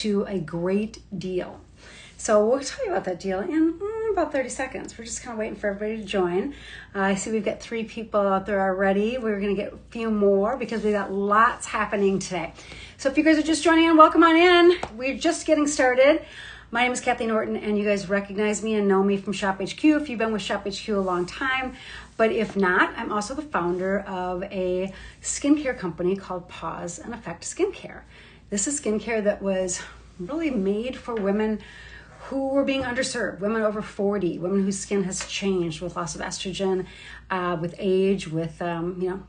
to a great deal. So we'll tell you about that deal in about 30 seconds. We're just kind of waiting for everybody to join. I see we've got 3 people out there already. We're going to get a few more because we've got lots happening today. So if you guys are just joining in, welcome on in. We're just getting started. My name is Kathleen Norton, and you guys recognize me and know me from Shop HQ if you've been with Shop HQ a long time. But if not, I'm also the founder of a skincare company called Pause and Effect Skincare. This is skincare that was really made for women who were being underserved, women over 40, women whose skin has changed with loss of estrogen, with age, with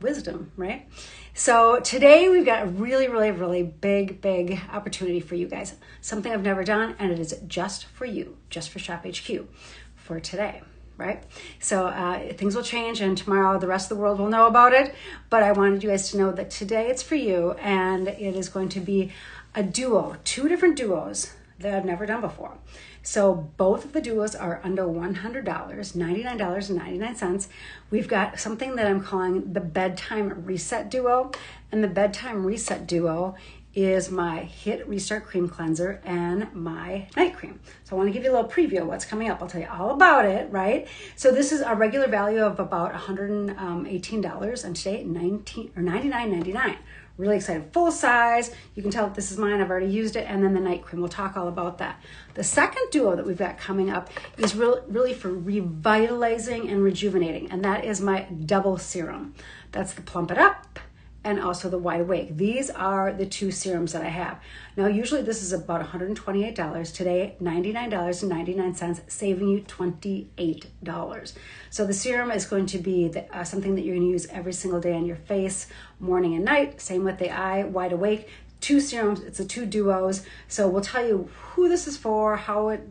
wisdom, right? So today we've got a really big opportunity for you guys. Something I've never done, and it is just for you, just for Shop HQ for today, right? So things will change, and tomorrow the rest of the world will know about it. But I wanted you guys to know that today it's for you, and it is going to be a duo, 2 different duos that I've never done before. So both of the duos are under $100, $99.99. We've got something that I'm calling the Bedtime Reset Duo. And the Bedtime Reset Duo is my Hit Restart Cream Cleanser and my night cream. So I want to give you a little preview of what's coming up. I'll tell you all about it, right? So this is a regular value of about $118, and today $99.99. Really excited. Full size. You can tell that this is mine. I've already used it. And then the night cream. We'll talk all about that. The second duo that we've got coming up is really for revitalizing and rejuvenating. And that is my double serum. That's the Plump It Up and also the Wide Awake. These are the 2 serums that I have. Now, usually this is about $128. Today, $99.99, saving you $28. So the serum is going to be something that you're going to use every single day on your face, morning and night. Same with the eye, Wide Awake. 2 serums, it's the 2 duos. So we'll tell you who this is for, how it,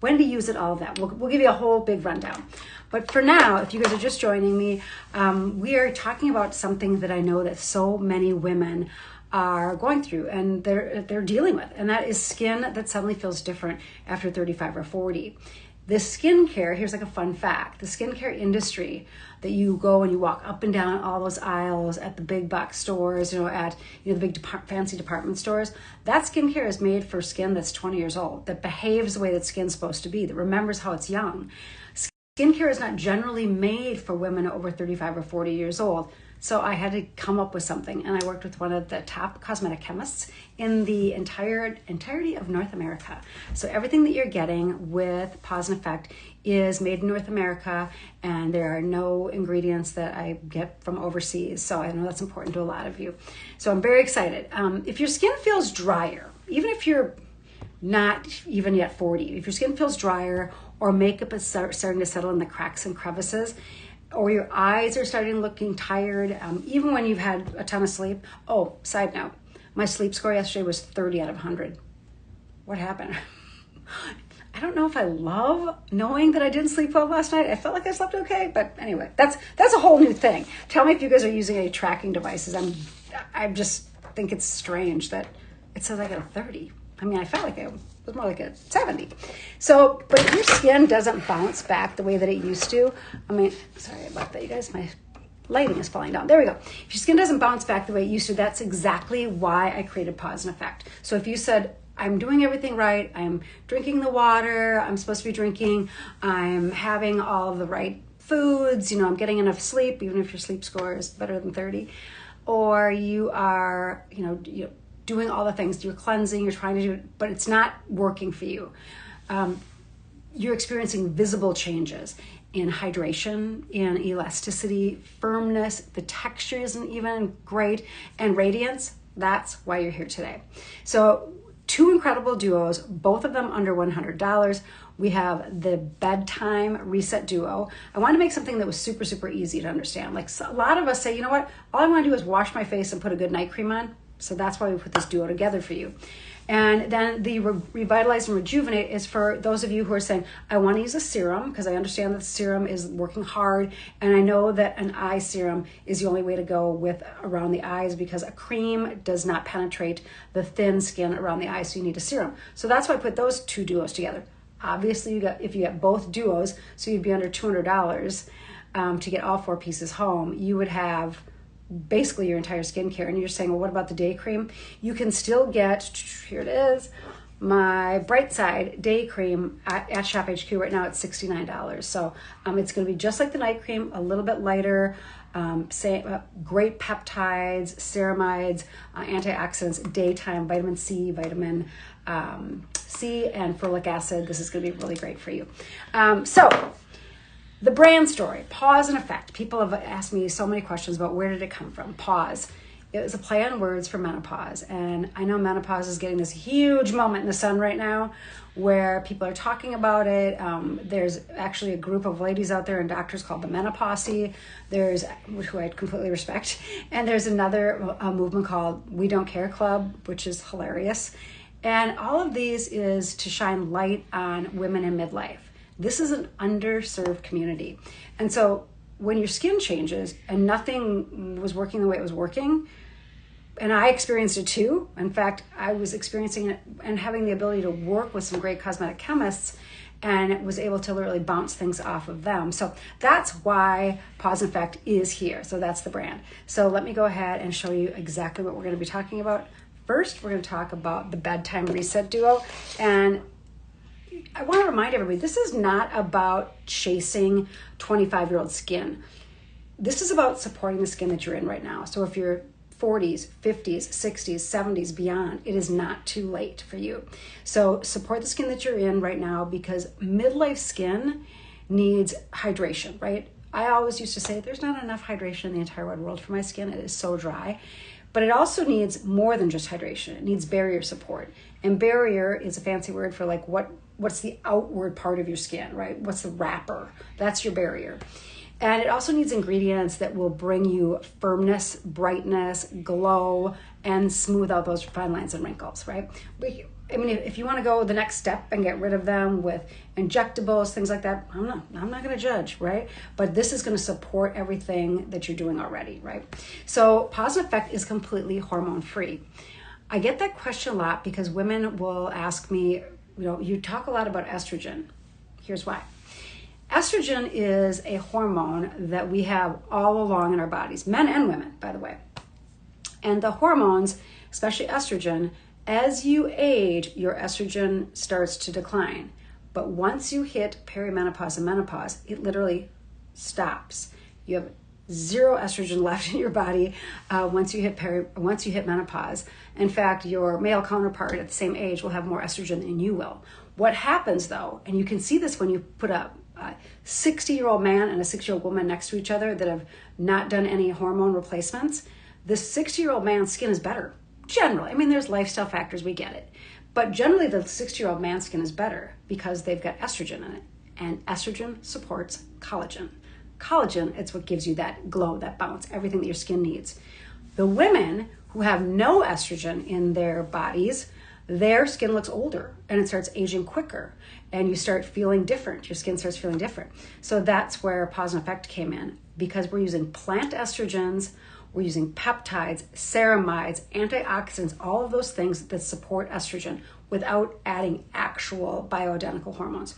when to use it, all of that. We'll give you a whole big rundown. But for now, if you guys are just joining me, we are talking about something that I know that so many women are going through and they're dealing with, and that is skin that suddenly feels different after 35 or 40. The skincare, here's like a fun fact, the skincare industry that you go and you walk up and down all those aisles at the big box stores, at the big fancy department stores, that skincare is made for skin that's 20 years old, that behaves the way that skin's supposed to be, that remembers how it's young. Skincare is not generally made for women over 35 or 40 years old. So I had to come up with something, and I worked with one of the top cosmetic chemists in the entirety of North America. So everything that you're getting with Pause and Effect is made in North America, and there are no ingredients that I get from overseas. So I know that's important to a lot of you. So I'm very excited. If your skin feels drier, even if you're not even yet 40, if your skin feels drier or makeup is starting to settle in the cracks and crevices, or your eyes are starting looking tired, even when you've had a ton of sleep. Oh, side note, my sleep score yesterday was 30 out of 100. What happened? I don't know if I love knowing that I didn't sleep well last night. I felt like I slept okay, but anyway, that's a whole new thing. Tell me if you guys are using any tracking devices. I just think it's strange that it says I got a 30. I mean, I felt like it was more like a 70. So, but if your skin doesn't bounce back the way that it used to, sorry about that, you guys, my lighting is falling down. There we go. If your skin doesn't bounce back the way it used to, that's exactly why I created Pause and Effect. So if you said, I'm doing everything right, I'm drinking the water I'm supposed to be drinking, I'm having all of the right foods, I'm getting enough sleep, even if your sleep score is better than 30, or you are, doing all the things, you're cleansing, you're trying to do it, but it's not working for you. You're experiencing visible changes in hydration, in elasticity, firmness, the texture isn't even great, and radiance. That's why you're here today. So 2 incredible duos, both of them under $100. We have the Bedtime Reset Duo. I wanted to make something that was super easy to understand. Like a lot of us say, you know what, all I want to do is wash my face and put a good night cream on. So that's why we put this duo together for you. And then the Revitalize and Rejuvenate is for those of you who are saying, I want to use a serum because I understand that the serum is working hard. And I know that an eye serum is the only way to go with around the eyes because a cream does not penetrate the thin skin around the eyes. So you need a serum. So that's why I put those 2 duos together. Obviously, if you get both duos, so you'd be under $200 to get all 4 pieces home, you would have basically your entire skincare. And you're saying, well, what about the day cream? You can still get, here it is, my Bright Side day cream at Shop HQ. Right now it's $69. So it's going to be just like the night cream, a little bit lighter, great peptides, ceramides, antioxidants, daytime, vitamin C, vitamin C, and folic acid. This is going to be really great for you. So the brand story, Pause and Effect. People have asked me so many questions about where did it come from. Pause. It was a play on words for menopause. And I know menopause is getting this huge moment in the sun right now where people are talking about it. There's actually a group of ladies out there and doctors called the Menopausy. There's, who I completely respect. And there's another movement called We Don't Care Club, which is hilarious. And all of these is to shine light on women in midlife. This is an underserved community. And so when your skin changes and nothing was working the way it was working, and I experienced it too. In fact, I was experiencing it and having the ability to work with some great cosmetic chemists and was able to literally bounce things off of them. So that's why Pause and Effect is here. So that's the brand. So let me go ahead and show you exactly what we're going to be talking about. First, we're going to talk about the Bedtime Reset Duo. And I want to remind everybody, this is not about chasing 25-year-old skin. This is about supporting the skin that you're in right now. So if you're 40s, 50s, 60s, 70s, beyond, it is not too late for you. So support the skin that you're in right now because midlife skin needs hydration, right? I always used to say there's not enough hydration in the entire wide world for my skin. It is so dry. But it also needs more than just hydration. It needs barrier support. And barrier is a fancy word for like what's the outward part of your skin, right? What's the wrapper? That's your barrier. And it also needs ingredients that will bring you firmness, brightness, glow, and smooth out those fine lines and wrinkles, right? If you want to go the next step and get rid of them with injectables, things like that, I'm not going to judge, right? But this is going to support everything that you're doing already, right? So Pause and Effect is completely hormone-free. I get that question a lot because women will ask me, you talk a lot about estrogen. Here's why. Estrogen is a hormone that we have all along in our bodies, men and women, by the way. And the hormones, especially estrogen, as you age, your estrogen starts to decline. But once you hit perimenopause and menopause, it literally stops. You have zero estrogen left in your body once you hit menopause. In fact, your male counterpart at the same age will have more estrogen than you will. What happens though, and you can see this when you put a 60-year-old man and a 60-year-old woman next to each other that have not done any hormone replacements, the 60-year-old man's skin is better. Generally, there's lifestyle factors, we get it. But generally the 60-year-old man's skin is better because they've got estrogen in it. And estrogen supports collagen. Collagen, it's what gives you that glow, that bounce, everything that your skin needs. The women who have no estrogen in their bodies, their skin looks older and it starts aging quicker and you start feeling different. Your skin starts feeling different. So that's where Pause and Effect came in because we're using plant estrogens, we're using peptides, ceramides, antioxidants, all of those things that support estrogen without adding actual bioidentical hormones.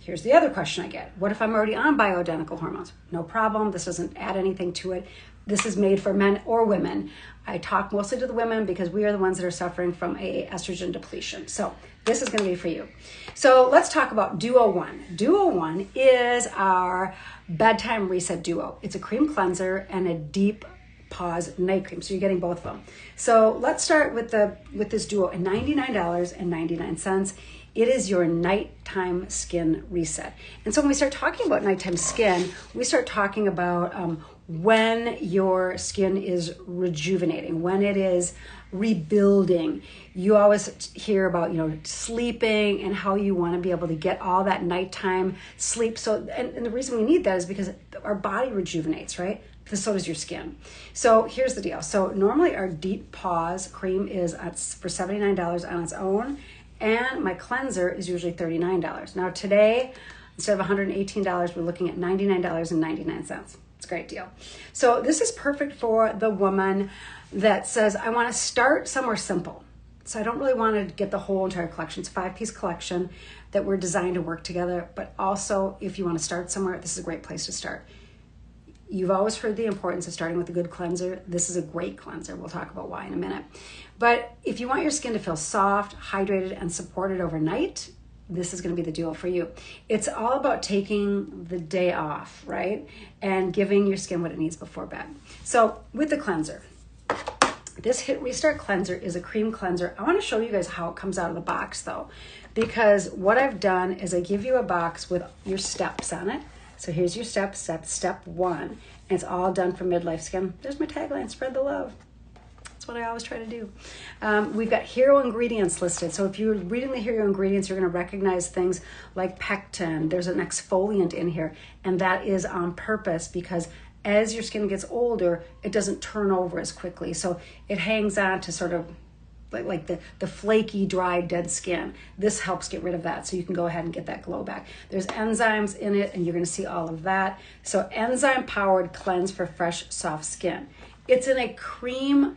Here's the other question I get. What if I'm already on bioidentical hormones? No problem. This doesn't add anything to it. This is made for men or women. I talk mostly to the women because we are the ones that are suffering from a estrogen depletion. So this is going to be for you. So let's talk about Duo 1. Duo 1 is our Bedtime Reset Duo. It's a cream cleanser and a deep pause night cream. So you're getting both of them. So let's start with this Duo at $99.99. It is your nighttime skin reset. And so when we start talking about nighttime skin, we start talking about when your skin is rejuvenating, when it is rebuilding. You always hear about, sleeping and how you want to be able to get all that nighttime sleep. So, and the reason we need that is because our body rejuvenates, right? So does your skin. So here's the deal. So normally our Deep Pause cream is for $79 on its own. And my cleanser is usually $39. Now today, instead of $118, we're looking at $99.99. It's a great deal. So this is perfect for the woman that says, I want to start somewhere simple. So I don't really want to get the whole entire collection. It's a 5-piece collection that we're designed to work together. But also, if you want to start somewhere, this is a great place to start. You've always heard the importance of starting with a good cleanser. This is a great cleanser. We'll talk about why in a minute. But if you want your skin to feel soft, hydrated, and supported overnight, this is going to be the deal for you. It's all about taking the day off, right? And giving your skin what it needs before bed. So with the cleanser, this Hit Restart cleanser is a cream cleanser. I want to show you guys how it comes out of the box though, because what I've done is I give you a box with your steps on it. So here's your step 1, and it's all done for midlife skin. There's my tagline, spread the love. That's what I always try to do. We've got hero ingredients listed. So if you're reading the hero ingredients, you're gonna recognize things like pectin. There's an exfoliant in here, and that is on purpose because as your skin gets older, it doesn't turn over as quickly. So it hangs on to sort of like the flaky, dry, dead skin. This helps get rid of that, so you can go ahead and get that glow back. There's enzymes in it, and you're gonna see all of that. So enzyme-powered cleanse for fresh, soft skin. It's in a cream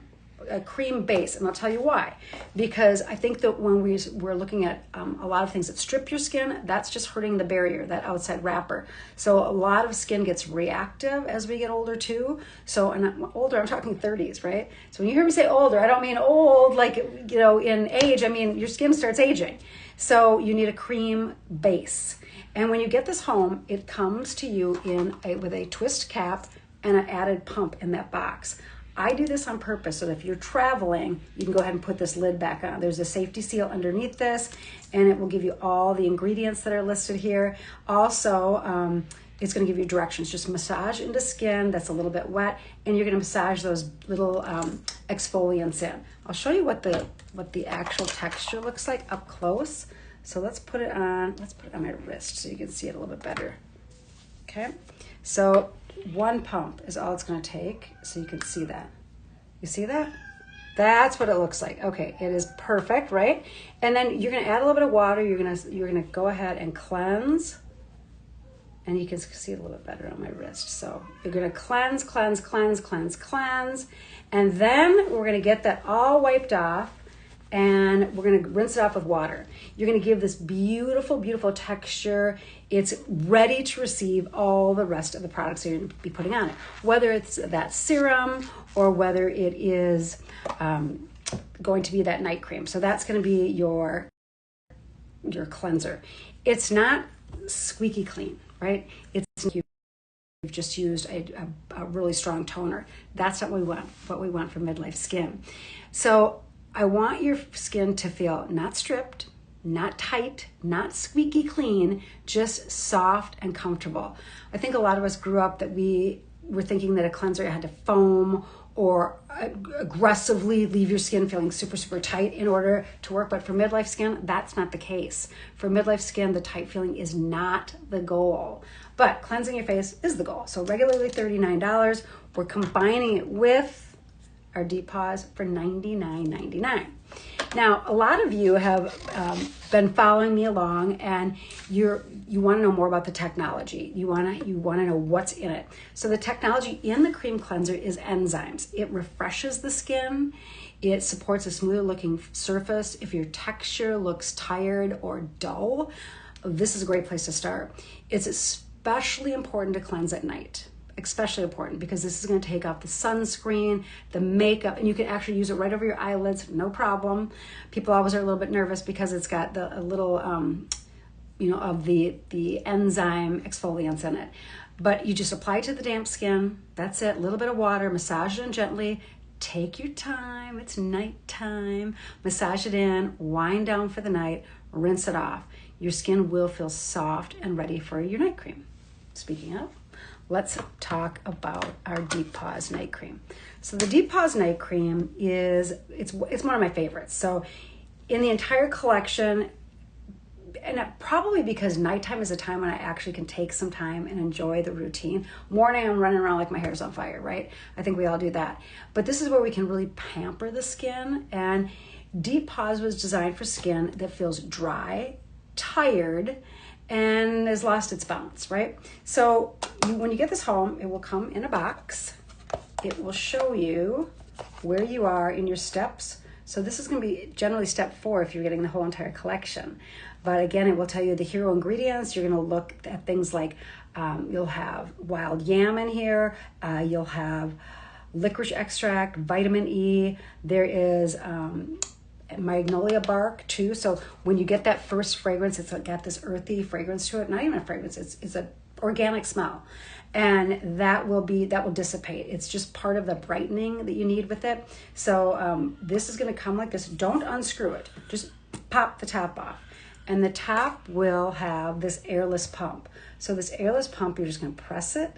base, and I'll tell you why. Because I think that when we're looking at a lot of things that strip your skin, that's just hurting the barrier, that outside wrapper. So a lot of skin gets reactive as we get older too. So, and I'm talking 30s, right? So when you hear me say older, I don't mean old like, you know, in age. I mean your skin starts aging. So you need a cream base. And when you get this home, it comes to you with a twist cap and an added pump in that box. I do this on purpose so that if you're traveling, you can go ahead and put this lid back on. There's a safety seal underneath this, and it will give you all the ingredients that are listed here. Also, it's going to give you directions. Just massage into skin that's a little bit wet, and you're going to massage those little exfoliants in. I'll show you what the actual texture looks like up close. So let's put it on my wrist so you can see it a little bit better. Okay, so 1 pump is all it's going to take, so you can see that. You see that? That's what it looks like. Okay, it is perfect, right? And then you're going to add a little bit of water. You're going to go ahead and cleanse, and you can see it a little bit better on my wrist. So you're going to cleanse, and then we're going to get that all wiped off, and we're going to rinse it off with water. You're going to give this beautiful, beautiful texture. It's ready to receive all the rest of the products you're going to be putting on it, whether it's that serum or whether it is going to be that night cream. So that's going to be your cleanser. It's not squeaky clean, right? It's you've just used a really strong toner. That's not what we want for midlife skin. So I want your skin to feel not stripped, not tight, not squeaky clean, just soft and comfortable. I think a lot of us grew up that we were thinking that a cleanser had to foam or aggressively leave your skin feeling super, super tight in order to work. But for midlife skin, that's not the case. For midlife skin, the tight feeling is not the goal. But cleansing your face is the goal. So regularly $39. We're combining it with our Deep Pause for $99.99. Now, a lot of you have been following me along, and you want to know more about the technology. You want to know what's in it. So the technology in the cream cleanser is enzymes. It refreshes the skin. It supports a smoother looking surface. If your texture looks tired or dull, this is a great place to start. It's especially important to cleanse at night. Especially important because this is going to take off the sunscreen, the makeup, and you can actually use it right over your eyelids, no problem. People always are a little bit nervous because it's got a little, of the enzyme exfoliants in it. But you just apply it to the damp skin. That's it. A little bit of water, massage it in gently. Take your time. It's nighttime. Massage it in, wind down for the night, rinse it off. Your skin will feel soft and ready for your night cream. Speaking of, let's talk about our Deep Pause Night Cream. So the Deep Pause Night Cream it's one of my favorites. So in the entire collection, and probably because nighttime is a time when I actually can take some time and enjoy the routine. Morning, I'm running around like my hair's on fire, right? I think we all do that. But this is where we can really pamper the skin. And Deep Pause was designed for skin that feels dry, tired, and has lost its bounce, right? So when you get this home, it will come in a box. It will show you where you are in your steps So this is going to be generally step 4 if you're getting the whole entire collection. But again, it will tell you the hero ingredients. You're going to look at things like you'll have wild yam in here. You'll have licorice extract, vitamin E. There is magnolia bark too. So when you get that first fragrance, it's got this earthy fragrance to it. Not even a fragrance, it's an organic smell. And that will dissipate. It's just part of the brightening that you need with it. So this is going to come like this. Don't unscrew it. Just pop the top off. And the top will have this airless pump. So this airless pump, you're just going to press it,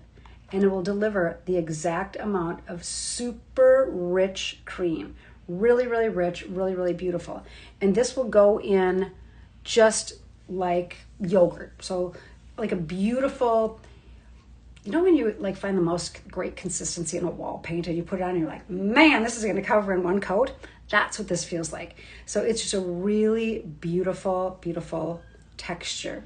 and it will deliver the exact amount of super rich cream. Really, really rich, really, really beautiful. And this will go in just like yogurt. So like a beautiful, you know when you like find the most great consistency in a wall paint and you put it on and you're like, man, this is going to cover in one coat? That's what this feels like. So it's just a really beautiful, beautiful texture.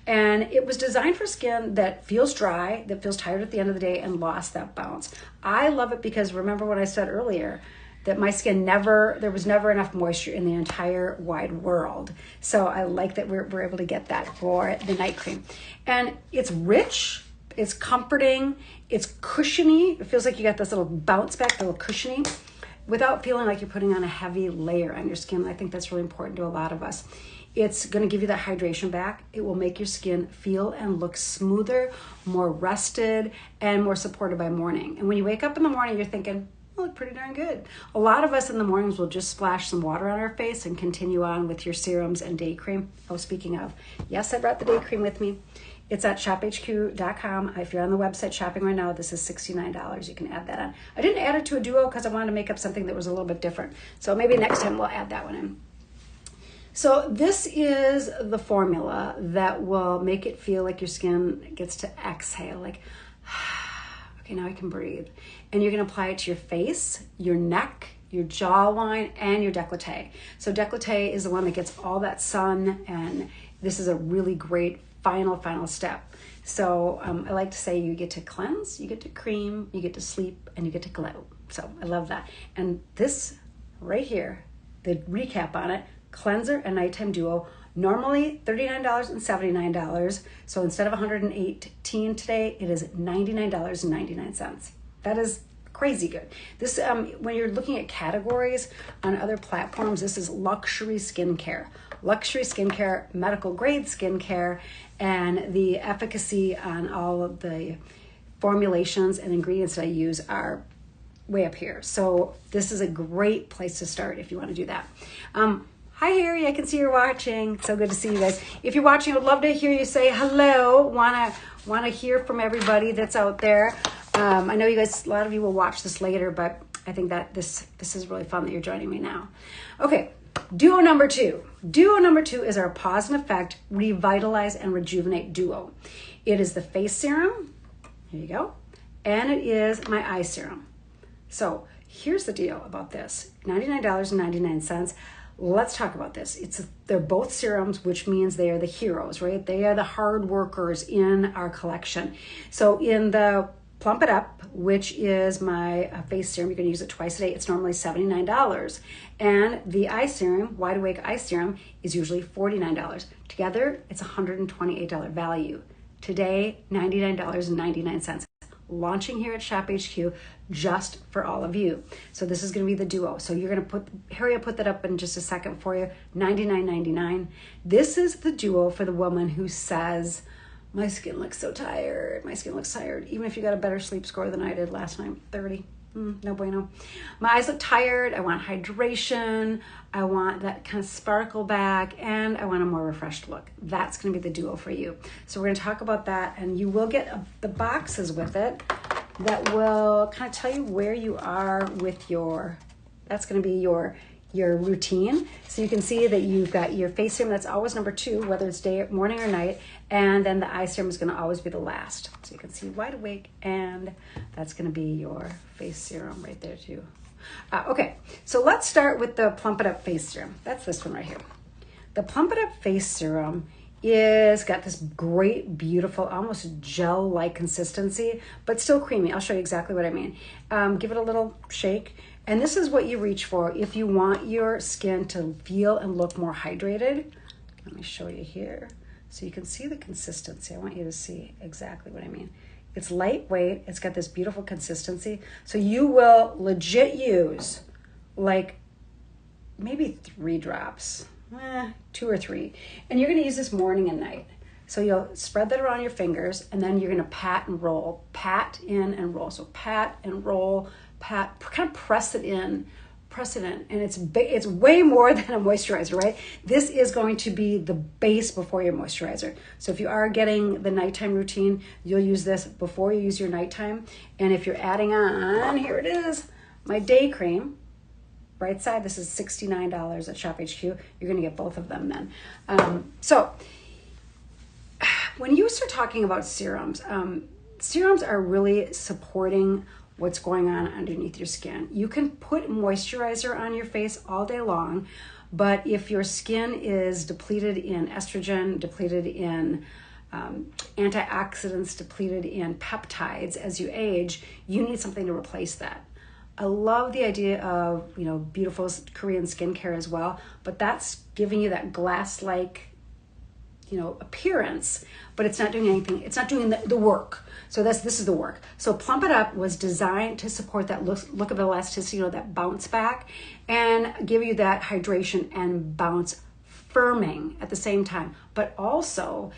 And it was designed for skin that feels dry, that feels tired at the end of the day and lost that bounce. I love it because remember what I said earlier, that my skin there was never enough moisture in the entire wide world. So I like that we're able to get that for the night cream. And it's rich, it's comforting, it's cushiony. It feels like you got this little bounce back, a little cushiony, without feeling like you're putting on a heavy layer on your skin. I think that's really important to a lot of us. It's going to give you that hydration back. It will make your skin feel and look smoother, more rested, and more supported by morning. And when you wake up in the morning, you're thinking, I look pretty darn good. A lot of us in the mornings will just splash some water on our face and continue on with your serums and day cream. Oh, speaking of, yes, I brought the day cream with me. It's at shophq.com. If you're on the website shopping right now, this is $69. You can add that on. I didn't add it to a duo because I wanted to make up something that was a little bit different. So maybe next time we'll add that one in. So this is the formula that will make it feel like your skin gets to exhale, like, okay, now I can breathe. And you're going to apply it to your face, your neck, your jawline, and your décolleté. So décolleté is the one that gets all that sun, and this is a really great final step. So I like to say you get to cleanse, you get to cream, you get to sleep, and you get to glow. So I love that. And this right here, the recap on it, cleanser and nighttime duo, normally $39 and $79. So instead of $118 today, it is $99.99. That is crazy good. This, when you're looking at categories on other platforms, this is luxury skincare. Luxury skincare, medical grade skincare, and the efficacy on all of the formulations and ingredients that I use are way up here. So this is a great place to start if you want to do that. Hi Harry, I can see you're watching. So good to see you guys. If you're watching, I would love to hear you say hello. Wanna hear from everybody that's out there. I know you guys, a lot of you will watch this later, but I think that this is really fun that you're joining me now. Okay, duo number 2. Duo number 2 is our Pause and Effect Revitalize and Rejuvenate Duo. It is the face serum. Here you go. And it is my eye serum. So here's the deal about this. $99.99. Let's talk about this. They're both serums, which means they are the heroes, right? They are the hard workers in our collection. So in the Plump It Up, which is my face serum, you're going to use it twice a day. It's normally $79. And the eye serum, Wide Awake Eye Serum, is usually $49. Together, it's $128 value. Today, $99.99. Launching here at Shop HQ just for all of you. So this is going to be the duo. So you're going to Harry will put that up in just a second for you. $99.99. This is the duo for the woman who says, my skin looks so tired. My skin looks tired. Even if you got a better sleep score than I did last night, 30. No bueno. My eyes look tired. I want hydration. I want that kind of sparkle back, and I want a more refreshed look. That's going to be the duo for you. So we're going to talk about that, and you will get the boxes with it that will kind of tell you where you are with that's going to be your routine. So you can see that you've got your face serum, that's always number 2, whether it's morning or night, and then the eye serum is going to always be the last. So you can see Wide Awake, and that's going to be your face serum right there too. Okay, so let's start with the Plump It Up face serum. That's this one right here. The Plump It Up face serum is got this great, beautiful, almost gel-like consistency, but still creamy. I'll show you exactly what I mean. Give it a little shake, And this is what you reach for if you want your skin to feel and look more hydrated. Let me show you here so you can see the consistency. I want you to see exactly what I mean. It's lightweight. It's got this beautiful consistency. So you will legit use like maybe 3 drops, 2 or 3. And you're going to use this morning and night. So you'll spread that around your fingers, and then you're going to pat and roll. Pat in and roll. So pat and roll, pat, kind of press it in. And it's way more than a moisturizer, right? This is going to be the base before your moisturizer. So if you are getting the nighttime routine, you'll use this before you use your nighttime. And if you're adding on, here it is, my day cream, right side, this is $69 at Shop HQ. You're going to get both of them then. So when you start talking about serums, serums are really supporting what's going on underneath your skin. You can put moisturizer on your face all day long, but if your skin is depleted in estrogen, depleted in antioxidants, depleted in peptides as you age, you need something to replace that. I love the idea of, beautiful Korean skincare as well, but that's giving you that glass-like, appearance, but it's not doing anything. It's not doing the work. So this is the work. So Plump It Up was designed to support that look of elasticity, that bounce back, and give you that hydration and bounce firming at the same time, but also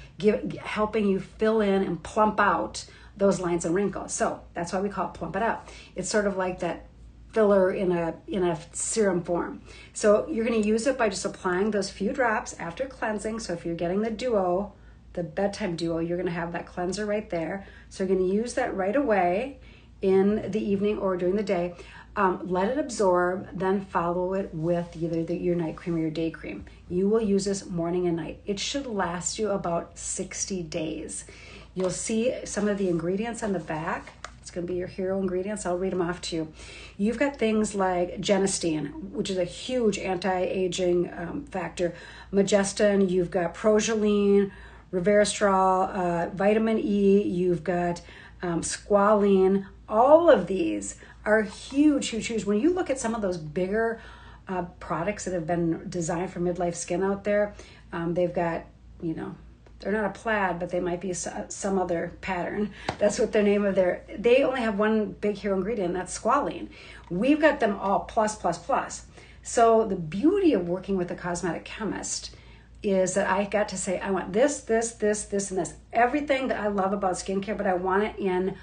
helping you fill in and plump out those lines and wrinkles. So that's why we call it Plump It Up. It's sort of like that filler in a serum form. So you're going to use it by just applying those few drops after cleansing. So if you're getting the duo, the bedtime duo, you're going to have that cleanser right there. So you're going to use that right away in the evening or during the day. Let it absorb, then follow it with either your night cream or your day cream. You will use this morning and night. It should last you about 60 days. You'll see some of the ingredients on the back. It's going to be your hero ingredients. I'll read them off to you. You've got things like genistein, which is a huge anti-aging factor. Majestin, you've got progeline, resveratrol, vitamin E, you've got squalene. All of these are huge, huge, huge. When you look at some of those bigger products that have been designed for midlife skin out there, they've got, they're not a plaid, but they might be some other pattern. That's what their name of they only have one big hero ingredient, and that's squalene. We've got them all plus, plus, plus. So the beauty of working with a cosmetic chemist is that I got to say, I want this, this, this, this, and this. Everything that I love about skincare, but I want it in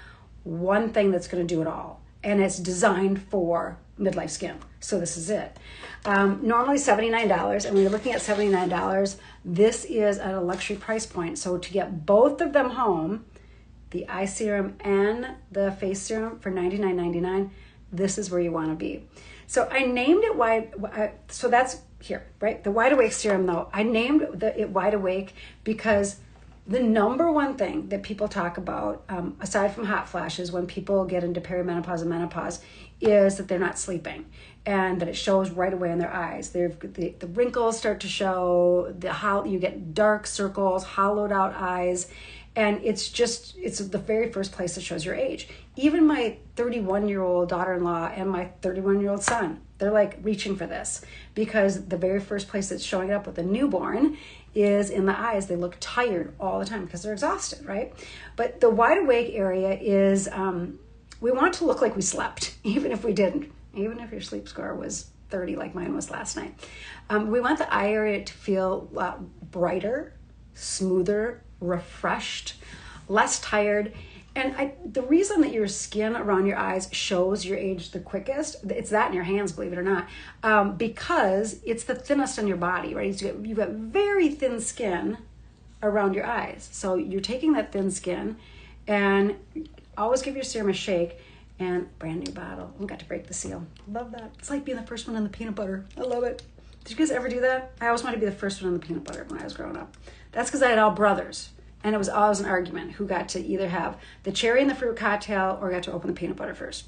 one thing that's going to do it all. And it's designed for midlife skin. So this is it. Normally $79, and when you're looking at $79, this is at a luxury price point. So to get both of them home, the eye serum and the face serum for $99.99, this is where you want to be. So I named it so that's here, right? The Wide Awake serum, though, I named it Wide Awake because the number one thing that people talk about, aside from hot flashes, when people get into perimenopause and menopause, is that they're not sleeping, and that it shows right away in their eyes. The wrinkles start to show, you get dark circles, hollowed out eyes, and it's the very first place that shows your age. Even my 31-year-old daughter-in-law and my 31-year-old son, they're like reaching for this because the very first place that's showing up with a newborn is in the eyes. They look tired all the time because they're exhausted, right? But the Wide Awake area is, we want to look like we slept, even if we didn't, even if your sleep score was 30 like mine was last night. We want the eye area to feel brighter, smoother, refreshed, less tired. And the reason that your skin around your eyes shows your age the quickest, it's that in your hands, believe it or not, because it's the thinnest on your body, right? You've got very thin skin around your eyes. So you're taking that thin skin, and always give your serum a shake, and brand new bottle. We got to break the seal. Love that. It's like being the first one on the peanut butter. I love it. Did you guys ever do that? I always wanted to be the first one on the peanut butter when I was growing up. That's because I had all brothers. And it was always an argument who got to either have the cherry and the fruit cocktail or got to open the peanut butter first.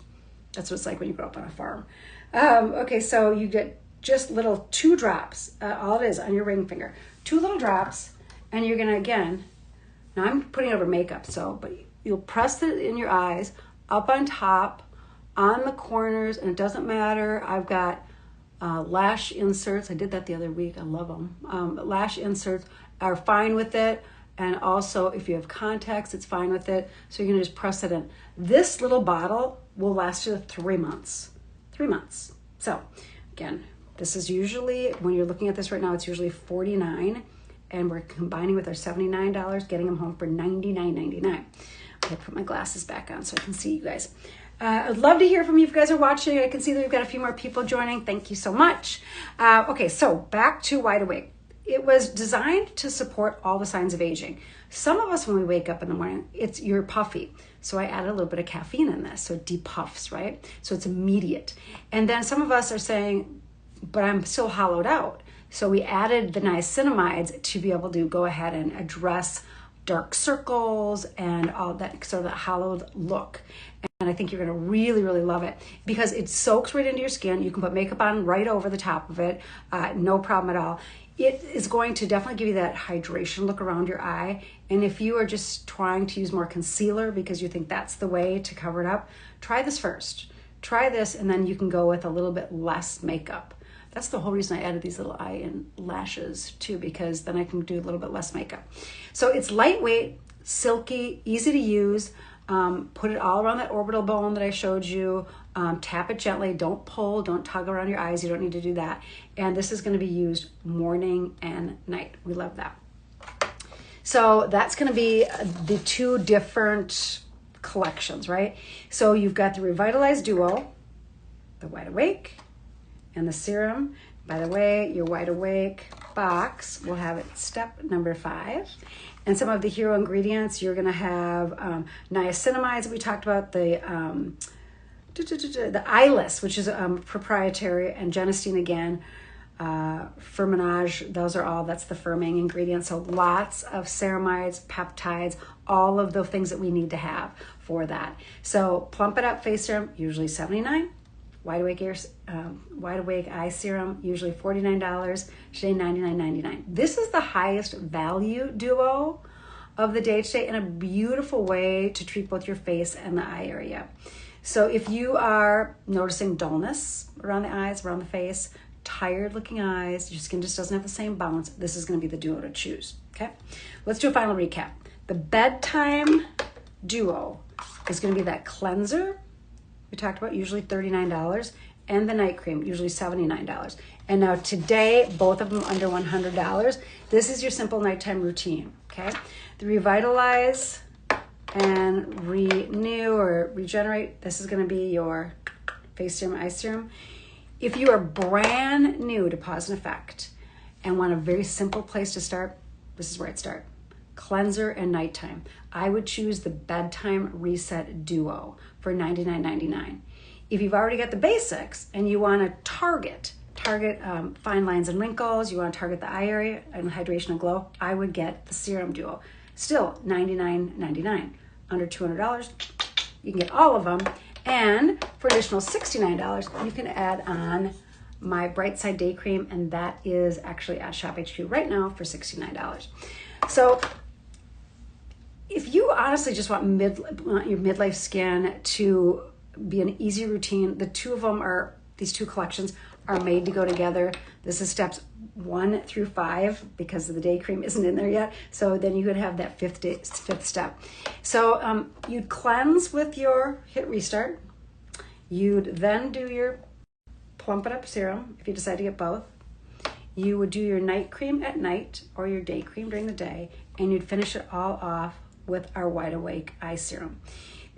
That's what it's like when you grow up on a farm. Okay, so you get just little 2 drops, all it is on your ring finger. 2 little drops, and you're gonna, again, now I'm putting over makeup, but you'll press it in your eyes, up on top, on the corners, and it doesn't matter. I've got lash inserts. I did that the other week. I love them. Lash inserts are fine with it. And also, if you have contacts, it's fine with it. So you're going to just press it in. This little bottle will last you 3 months. 3 months. So, again, this is usually, when you're looking at this right now, it's usually $49. And we're combining with our $79, getting them home for $99.99. I put my glasses back on so I can see you guys. I'd love to hear from you if you guys are watching. I can see that we've got a few more people joining. Thank you so much. Okay, so back to Wide Awake. It was designed to support all the signs of aging. Some of us, when we wake up in the morning, you're puffy. So I added a little bit of caffeine in this, so it depuffs, right? So it's immediate. And then some of us are saying, but I'm still hollowed out. So we added the niacinamides to be able to go ahead and address dark circles and all that sort of hollowed look. And I think you're going to really, really love it because it soaks right into your skin. You can put makeup on right over the top of it. No problem at all. It is going to definitely give you that hydration look around your eye. And if you are just trying to use more concealer because you think that's the way to cover it up, try this first. Try this, and then you can go with a little bit less makeup. That's the whole reason I added these little eye and lashes too, because then I can do a little bit less makeup. So it's lightweight, silky, easy to use. Put it all around that orbital bone that I showed you. Tap it gently. Don't pull. Don't tug around your eyes. You don't need to do that. And this is going to be used morning and night. We love that. So that's going to be the two different collections, right? So you've got the Revitalize Duo, the Wide Awake, and the serum. By the way, your Wide Awake box will have it step number 5. And some of the hero ingredients, you're going to have niacinamides that we talked about, the eyeless, which is proprietary, and genistein again, firmenage, those are all, that's the firming ingredients. So lots of ceramides, peptides, all of the things that we need to have for that. So Plump It Up Face Serum, usually $79. Wide Awake Eye Serum, usually $49, today $99.99. This is the highest value duo of the day today, and a beautiful way to treat both your face and the eye area. So if you are noticing dullness around the eyes, around the face, tired looking eyes, your skin just doesn't have the same bounce, this is going to be the duo to choose, okay? Let's do a final recap. The bedtime duo is going to be that cleanser we talked about, usually $39, and the night cream, usually $79. And now today, both of them under $100. This is your simple nighttime routine, okay? The Revitalize and Renew or Regenerate, this is gonna be your face serum, eye serum. If you are brand new to Pause and Effect and want a very simple place to start, this is where I'd start. Cleanser and nighttime. I would choose the Bedtime Reset Duo for $99.99. If you've already got the basics and you want to target fine lines and wrinkles, you want to target the eye area and hydration and glow, I would get the Serum Duo. Still $99.99. Under $200, you can get all of them. And for additional $69, you can add on my Bright Side Day Cream, and that is actually at Shop HQ right now for $69. So if you honestly just want your midlife skin to be an easy routine, the two of them are, these two collections are made to go together. This is steps 1 through 5 because the day cream isn't in there yet. So then you would have that fifth step. So you'd cleanse with your Hit Restart. You'd then do your Plump It Up serum if you decide to get both. You would do your night cream at night or your day cream during the day, and you'd finish it all off with our Wide Awake Eye Serum.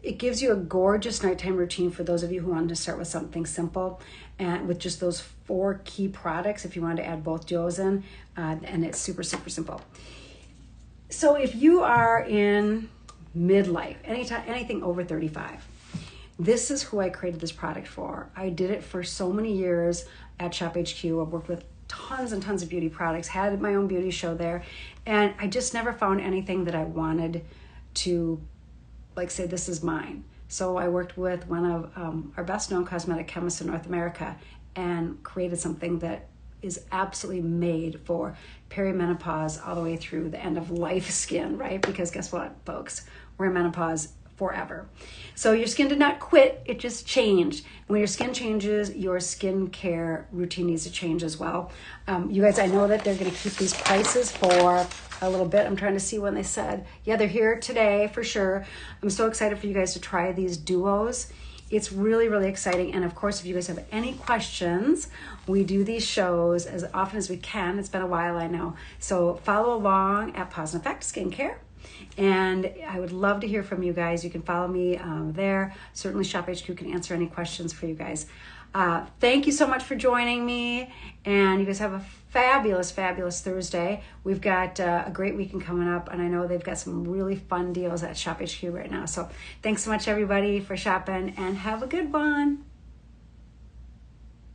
It gives you a gorgeous nighttime routine for those of you who want to start with something simple and with just those 4 key products if you want to add both duos in, and it's super, super simple. So if you are in midlife, anything over 35, this is who I created this product for. I did it for so many years at Shop HQ. I've worked with tons and tons of beauty products, had my own beauty show there, and I just never found anything that I wanted to say this is mine. So I worked with one of our best known cosmetic chemists in North America and created something that is absolutely made for perimenopause all the way through the end of life skin, right? Because guess what, folks? We're in menopause forever. So your skin did not quit, it just changed. When your skin changes, your skincare routine needs to change as well. You guys, I know that they're going to keep these prices for a little bit. I'm trying to see when they said. Yeah, they're here today for sure. I'm so excited for you guys to try these duos. It's really, really exciting. And of course, if you guys have any questions, we do these shows as often as we can. It's been a while, I know. So follow along at Pause and Effect Skincare. And I would love to hear from you guys. You can follow me there. Certainly Shop HQ can answer any questions for you guys. Thank you so much for joining me. And you guys have a fabulous, fabulous Thursday. We've got a great weekend coming up, and I know they've got some really fun deals at Shop HQ right now. So thanks so much, everybody, for shopping, and have a good one.